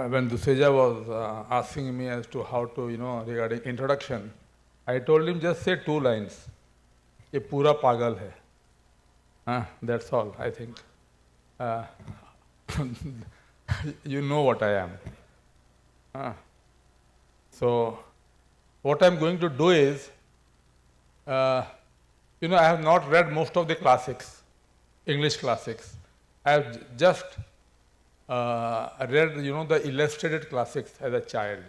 when Duseja was asking me as to how to, regarding introduction, I told him just say 2 lines. ये पूरा पागल है. That's all, I think. You know what I am. So, what I'm going to do is, I have not read most of the classics, English classics. I have just read, the illustrated classics as a child.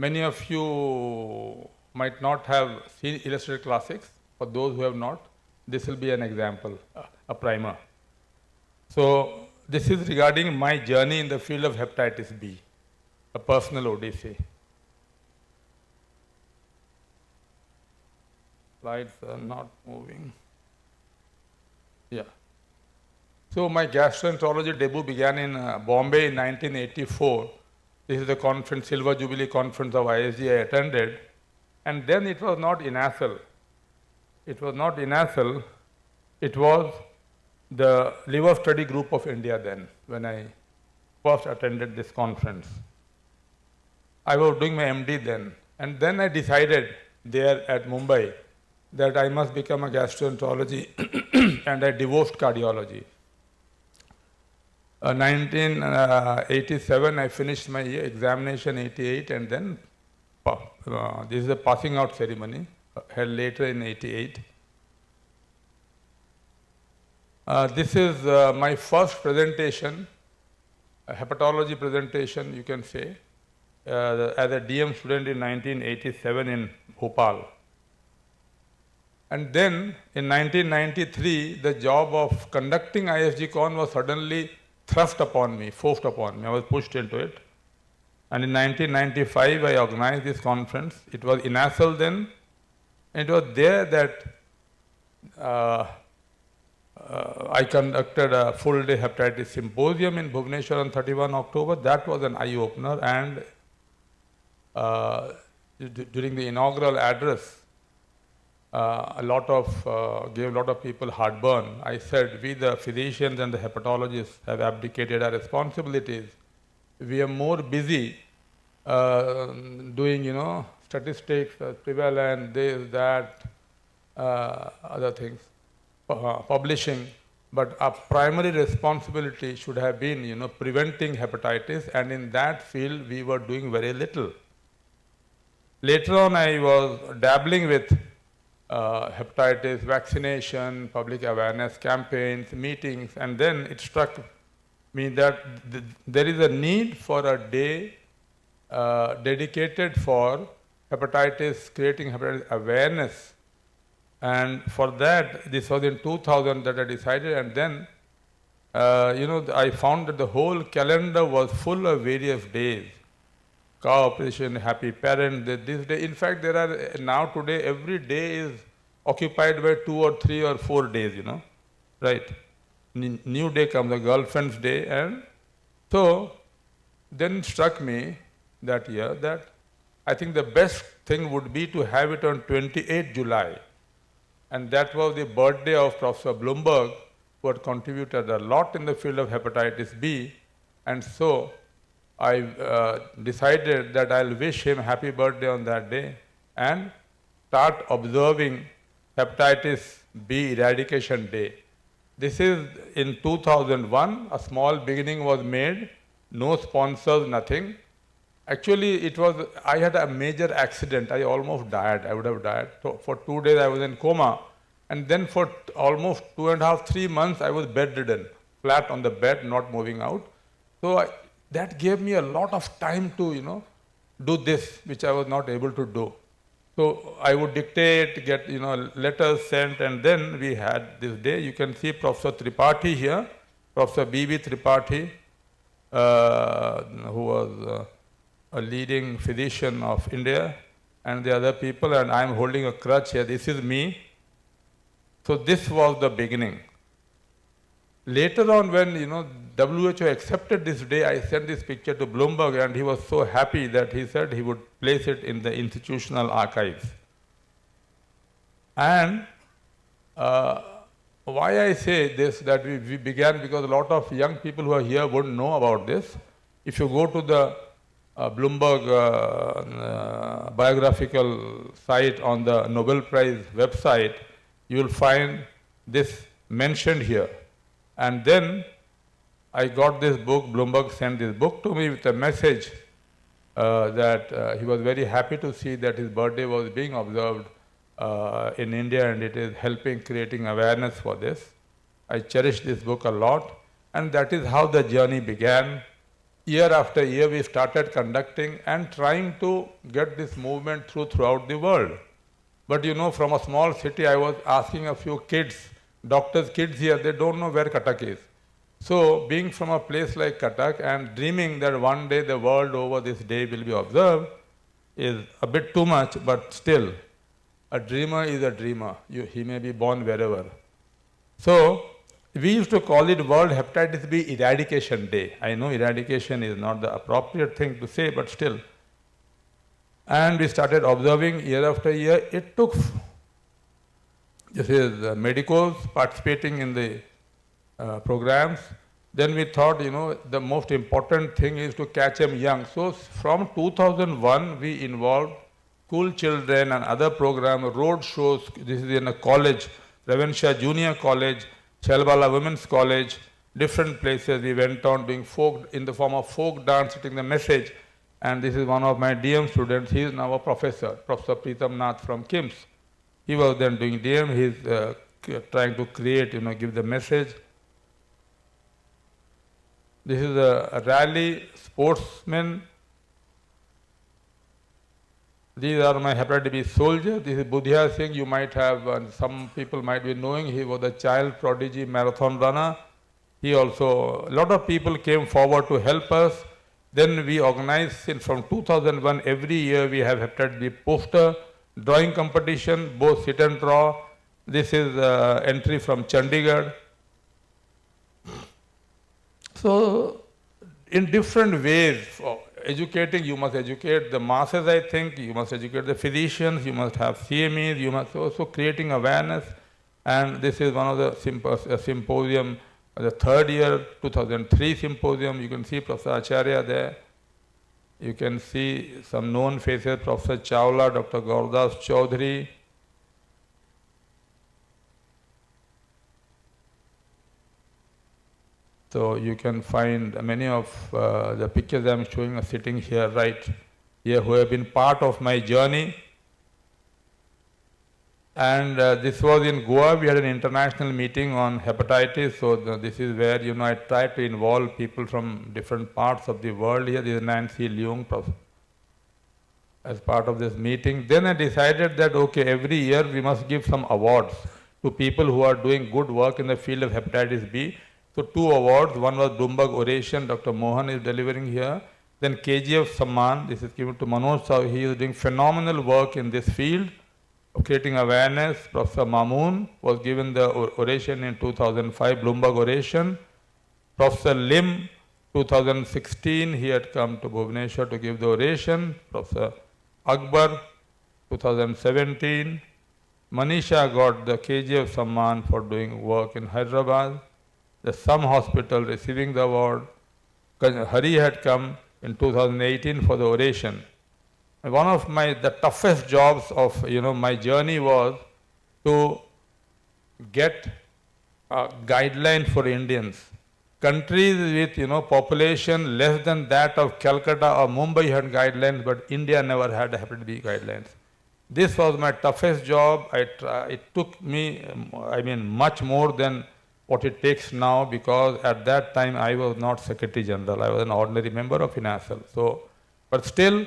Many of you might not have seen illustrated classics. For those who have not, this will be an example, a primer. So, this is regarding my journey in the field of hepatitis B, a personal odyssey. Slides are not moving. Yeah. So my gastroenterology debut began in Bombay in 1984. This is the conference, Silver Jubilee Conference of ISG I attended. And then it was not INASL. It was not INASL. It was the Liver Study Group of India then, when I first attended this conference. I was doing my MD then. And then I decided there at Mumbai that I must become a gastroenterology and I divorced cardiology. 1987, I finished my examination, 88, and then this is a passing out ceremony held later in 88. This is my first presentation, a hepatology presentation, you can say, as a DM student in 1987 in Bhopal. And then in 1993, the job of conducting ISG Con was suddenly thrust upon me, forced upon me. I was pushed into it. And in 1995, I organized this conference. It was in INASL then. And it was there that I conducted a full-day hepatitis symposium in Bhubaneswar on 31 October. That was an eye-opener. And during the inaugural address, gave a lot of people heartburn. I said, we the physicians and the hepatologists have abdicated our responsibilities. We are more busy doing, statistics, prevalence, this, that, other things, publishing. But our primary responsibility should have been, preventing hepatitis, and in that field we were doing very little. Later on, I was dabbling with hepatitis, vaccination, public awareness campaigns, meetings, and then it struck me that there is a need for a day dedicated for hepatitis, creating hepatitis awareness. And for that, this was in 2000 that I decided, and then, I found that the whole calendar was full of various days. Cow operation, happy parent, this day. In fact, there are now today, every day is occupied by 2 or 3 or 4 days, right? New day comes, the girlfriend's day. And so then it struck me that year that I think the best thing would be to have it on 28 July. And that was the birthday of Professor Bloomberg, who had contributed a lot in the field of hepatitis B. And so I decided that I'll wish him happy birthday on that day and start observing Hepatitis B Eradication Day. This is in 2001. A small beginning was made, no sponsors, nothing. Actually, I had a major accident. I almost died. I would have died. So for 2 days, I was in coma. And then for almost 2.5, 3 months, I was bedridden, flat on the bed, not moving out. So that gave me a lot of time to, do this, which I was not able to do. So I would dictate, get, letters sent, and then we had this day. You can see Professor Tripathi here, Professor B.B. Tripathi, who was a leading physician of India, and the other people, and I'm holding a crutch here. This is me. So this was the beginning. Later on, when WHO accepted this day, I sent this picture to Bloomberg, and he was so happy that he said he would place it in the institutional archives. And why I say this, that we began because a lot of young people who are here wouldn't know about this. If you go to the Bloomberg biographical site on the Nobel Prize website, you will find this mentioned here. And then I got this book, Bloomberg sent this book to me with a message that he was very happy to see that his birthday was being observed in India, and it is helping creating awareness for this. I cherish this book a lot, and that is how the journey began. Year after year we started conducting and trying to get this movement throughout the world. But you know, from a small city, I was asking a few kids, doctors' kids here, they don't know where Cuttack is. So, being from a place like Cuttack and dreaming that one day the world over this day will be observed is a bit too much, but still, a dreamer is a dreamer. He may be born wherever. So, we used to call it World Hepatitis B Eradication Day. I know eradication is not the appropriate thing to say, but still. And we started observing year after year. It took, this is medicals participating in the programs. Then we thought, you know, the most important thing is to catch them young. So from 2001, we involved school children and other programs, road shows. This is in a college, Ravinsha Junior College, Shalbala Women's College, different places. We went on doing folk, in the form of folk dance, setting the message. And this is one of my DM students. He is now a professor, Professor Pritam Nath from KIMS. He was then doing DM. He is trying to create, you know, give the message. This is a rally sportsmen. These are my hepatitis B soldiers. This is Budhya Singh. You might have, some people might be knowing, he was a child prodigy marathon runner. He also, a lot of people came forward to help us. Then we organized, from 2001, every year we have hepatitis B poster, drawing competition, both sit and draw. This is entry from Chandigarh. So, in different ways, for educating, you must educate the masses, I think, you must educate the physicians, you must have CMEs, you must also creating awareness. And this is one of the symposium, the third year, 2003 symposium. You can see Professor Acharya there. You can see some known faces, Professor Chawla, Dr. Gauradas Chaudhary. So you can find many of the pictures I am showing are sitting here, right here, who have been part of my journey. And this was in Goa. We had an international meeting on hepatitis. So this is where, you know, I try to involve people from different parts of the world here. This is Nancy Leung as part of this meeting. Then I decided that, okay, every year we must give some awards to people who are doing good work in the field of hepatitis B. So 2 awards. One was Bloomberg Oration, Dr. Mohan is delivering here. Then KGF Samman, this is given to Manoj Sahu. He is doing phenomenal work in this field of creating awareness. Professor Mamoon was given the oration in 2005, Bloomberg Oration. Professor Lim, 2016, he had come to Bhubaneswar to give the oration. Professor Akbar, 2017. Manisha got the KGF Samman for doing work in Hyderabad. The Sam Hospital receiving the award. Hari had come in 2018 for the oration. And one of the toughest jobs of, you know, my journey was to get a guideline for Indians. Countries with, you know, population less than that of Calcutta or Mumbai had guidelines, but India never had hepatitis B guidelines. This was my toughest job. It took me, much more than what it takes now, because at that time I was not Secretary General. I was an ordinary member of INASL. So, but still,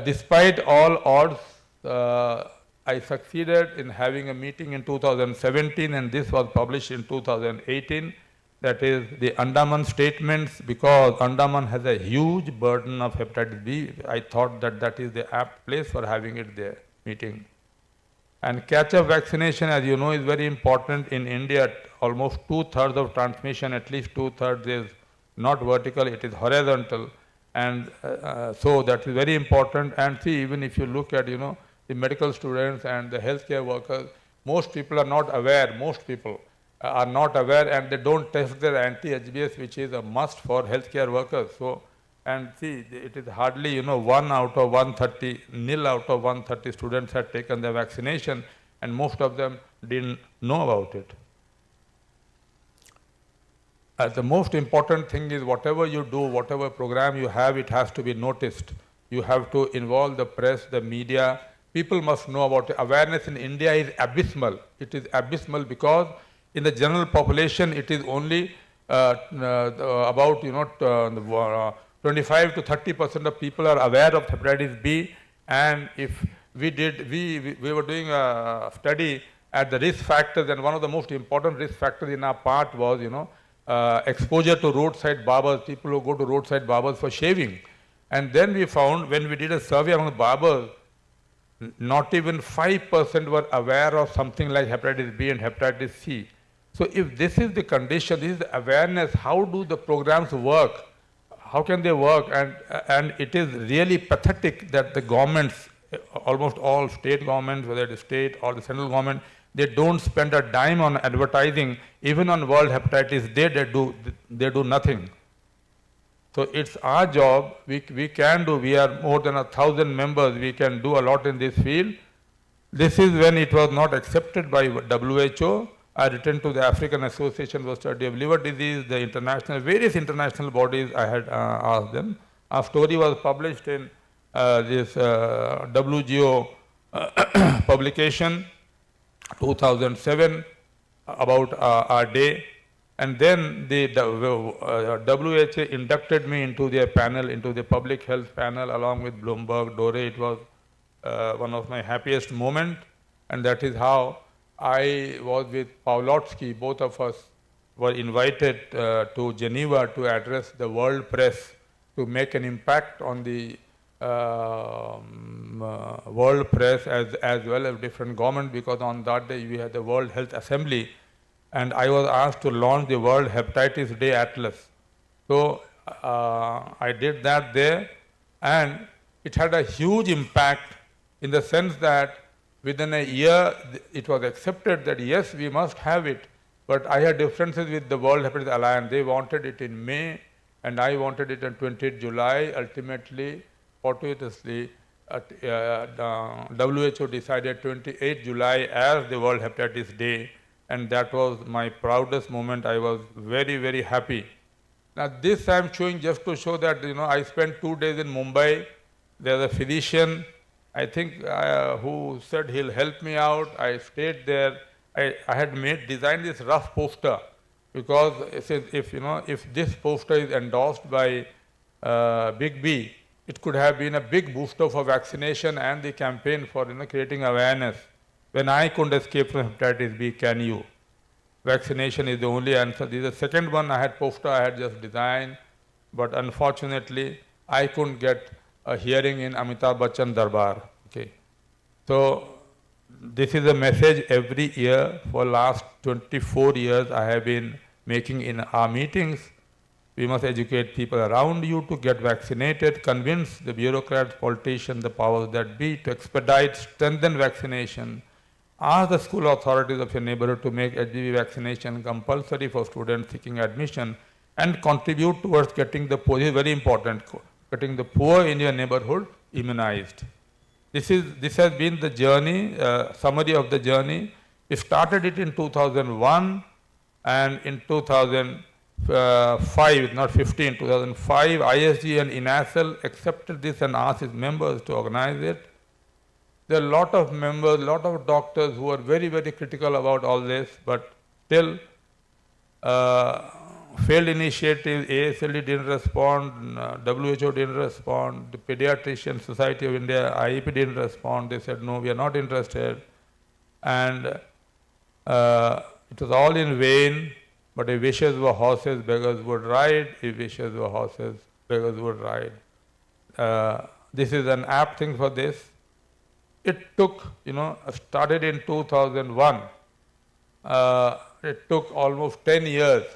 despite all odds, I succeeded in having a meeting in 2017, and this was published in 2018. That is the Andaman statements, because Andaman has a huge burden of hepatitis B. I thought that is the apt place for having it there, meeting. And catch-up vaccination, as you know, is very important in India. Almost 2/3 of transmission, at least 2/3 is not vertical, it is horizontal. And so that is very important. And see, even if you look at, you know, the medical students and the healthcare workers, most people are not aware, most people. are not aware, and they don't test their anti-HBS, which is a must for healthcare workers. So, and see, it is hardly, 1 out of 130, nil out of 130 students had taken the vaccination, and most of them didn't know about it. The most important thing is whatever you do, whatever program you have, it has to be noticed. You have to involve the press, the media. People must know about it. Awareness in India is abysmal. It is abysmal because in the general population, it is only about 25 to 30% of people are aware of hepatitis B. And if we were doing a study at the risk factors, and one of the most important risk factors in our part was, exposure to roadside barbers, people who go to roadside barbers for shaving. And then we found, when we did a survey among the barbers, not even 5% were aware of something like hepatitis B and hepatitis C. So if this is the condition, this is the awareness, how do the programs work? How can they work? And it is really pathetic that the governments, almost all state governments, whether it is state or the central government, they don't spend a dime on advertising. Even on World Hepatitis Day, they do nothing. So it's our job. We can do. We are more than 1,000 members. We can do a lot in this field. This is when it was not accepted by WHO. I returned to the African Association for Study of Liver Disease, the various international bodies. I had asked them. Our story was published in this WGO publication, 2007, about our day. And then the WHO inducted me into their panel, into the public health panel, along with Bloomberg, Dore. It was one of my happiest moments, and that is how I was with Pawlowski. Both of us were invited to Geneva to address the world press, to make an impact on the world press as well as different governments, because on that day we had the World Health Assembly, and I was asked to launch the World Hepatitis Day Atlas. So I did that there, and it had a huge impact in the sense that within a year it was accepted that yes, we must have it, but I had differences with the World Hepatitis Alliance. They wanted it in May, and I wanted it on 20th July. Ultimately, fortuitously, WHO decided 28th July as the World Hepatitis Day, and that was my proudest moment. I was very, very happy. Now this I am showing just to show that, I spent 2 days in Mumbai. There's a physician, I think, who said he'll help me out. I stayed there. I had designed this rough poster, because it says if this poster is endorsed by Big B, it could have been a big booster for vaccination and the campaign for creating awareness. When I couldn't escape from hepatitis B, can you? Vaccination is the only answer. This is the second one. I had poster I had just designed, but unfortunately I couldn't get a hearing in Amitabh Bachchan Darbar. Okay, so this is a message every year for last 24 years I have been making in our meetings. We must educate people around you to get vaccinated, convince the bureaucrats, politicians, the powers that be to expedite, strengthen vaccination. Ask the school authorities of your neighborhood to make HPV vaccination compulsory for students seeking admission, and contribute towards getting the poor, very important, getting the poor in your neighborhood immunized. This has been the journey, summary of the journey. We started it in 2001, and in 2005, not 15, 2005, ISG and INASL accepted this and asked its members to organize it. There are a lot of members, a lot of doctors who are very, very critical about all this, but still failed initiative, ASLD didn't respond, WHO didn't respond, the Pediatrician Society of India, IEP didn't respond. They said, no, we are not interested. And it was all in vain, but if wishes were horses, beggars would ride. If wishes were horses, beggars would ride. This is an apt thing for this. It took, started in 2001. It took almost 10 years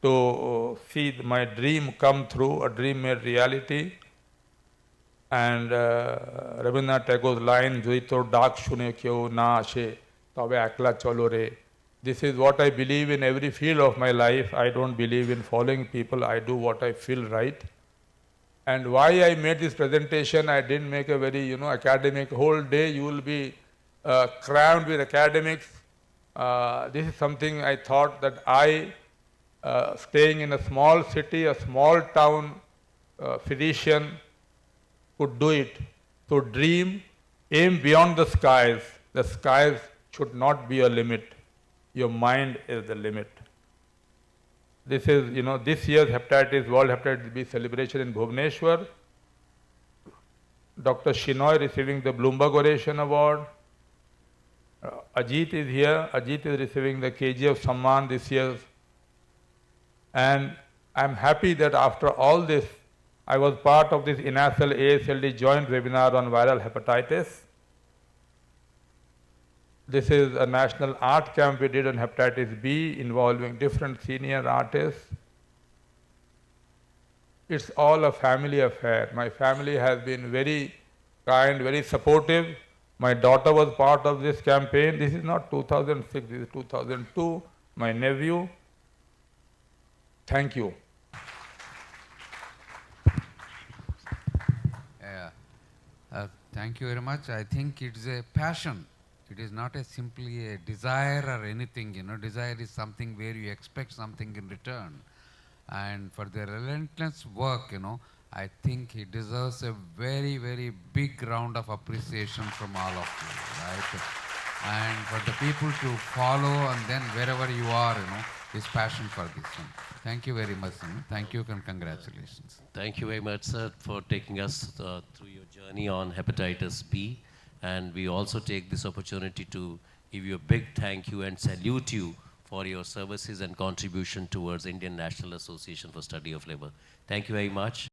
to see my dream come through, a dream made reality. And Rabindranath Tagore's line, "Joi tor dak shune kyo na ashe, tobe ekla cholo re." This is what I believe in every field of my life. I don't believe in following people. I do what I feel right. And why I made this presentation, I didn't make a very, academic. Whole day you will be crammed with academics. This is something I thought that staying in a small city, a small town physician, could do it. So dream, aim beyond the skies. The skies should not be a limit. Your mind is the limit. This is, this year's World Hepatitis B celebration in Bhubaneswar. Dr. Shinoy receiving the Bloomberg Oration Award. Ajit is here. Ajit is receiving the KGF Samman this year. And I'm happy that after all this, I was part of this INASL ASLD joint webinar on viral hepatitis. This is a national art camp we did on hepatitis B involving different senior artists. It's all a family affair. My family has been very kind, very supportive. My daughter was part of this campaign. This is not 2006, this is 2002. My nephew. Thank you. Thank you very much. I think it's a passion. It is not simply a desire or anything, Desire is something where you expect something in return. And for the relentless work, I think he deserves a very, very big round of appreciation from all of you, right? And for the people to follow and then wherever you are, his passion for this one. Thank you very much, Thank you and congratulations. Thank you very much, sir, for taking us through your journey on hepatitis B. And we also take this opportunity to give you a big thank you and salute you for your services and contribution towards Indian National Association for Study of Labor. Thank you very much.